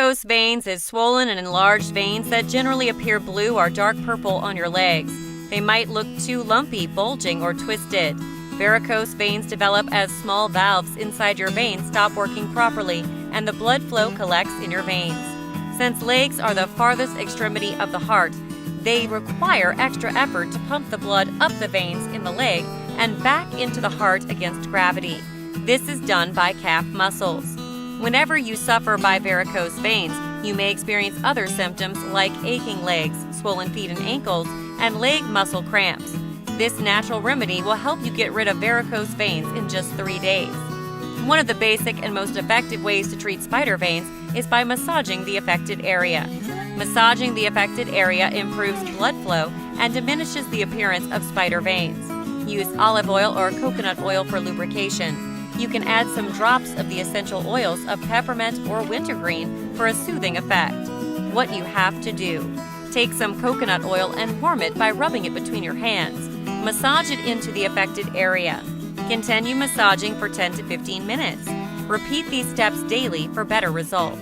Varicose veins is swollen and enlarged veins that generally appear blue or dark purple on your legs. They might look too lumpy, bulging, or twisted. Varicose veins develop as small valves inside your veins stop working properly and the blood flow collects in your veins. Since legs are the farthest extremity of the heart, they require extra effort to pump the blood up the veins in the leg and back into the heart against gravity. This is done by calf muscles. Whenever you suffer by varicose veins, you may experience other symptoms like aching legs, swollen feet and ankles, and leg muscle cramps. This natural remedy will help you get rid of varicose veins in just 3 days. One of the basic and most effective ways to treat spider veins is by massaging the affected area. Massaging the affected area improves blood flow and diminishes the appearance of spider veins. Use olive oil or coconut oil for lubrication. You can add some drops of the essential oils of peppermint or wintergreen for a soothing effect. What you have to do: take some coconut oil and warm it by rubbing it between your hands. Massage it into the affected area. Continue massaging for 10 to 15 minutes. Repeat these steps daily for better results.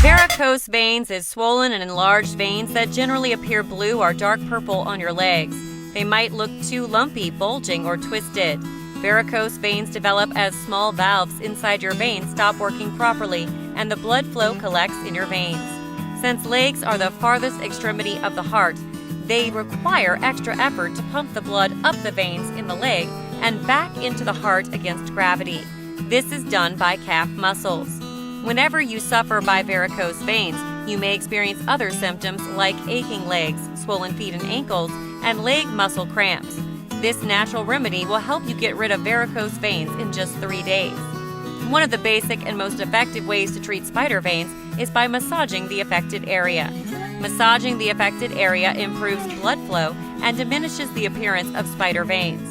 Varicose veins is swollen and enlarged veins that generally appear blue or dark purple on your legs. They might look too lumpy, bulging, or twisted. Varicose veins develop as small valves inside your veins stop working properly and the blood flow collects in your veins. Since legs are the farthest extremity of the heart, they require extra effort to pump the blood up the veins in the leg and back into the heart against gravity. This is done by calf muscles. Whenever you suffer by varicose veins, you may experience other symptoms like aching legs, swollen feet and ankles, and leg muscle cramps. This natural remedy will help you get rid of varicose veins in just 3 days. One of the basic and most effective ways to treat spider veins is by massaging the affected area. Massaging the affected area improves blood flow and diminishes the appearance of spider veins.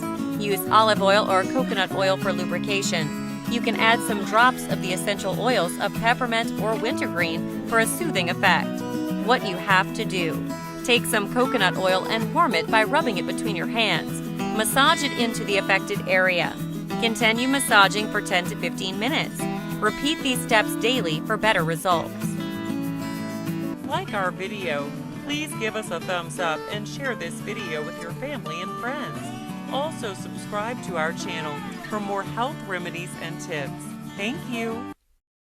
Use olive oil or coconut oil for lubrication. You can add some drops of the essential oils of peppermint or wintergreen for a soothing effect. What you have to do: take some coconut oil and warm it by rubbing it between your hands. Massage it into the affected area. Continue massaging for 10 to 15 minutes. Repeat these steps daily for better results. Like our video, please give us a thumbs up and share this video with your family and friends. Also subscribe to our channel for more health remedies and tips. Thank you.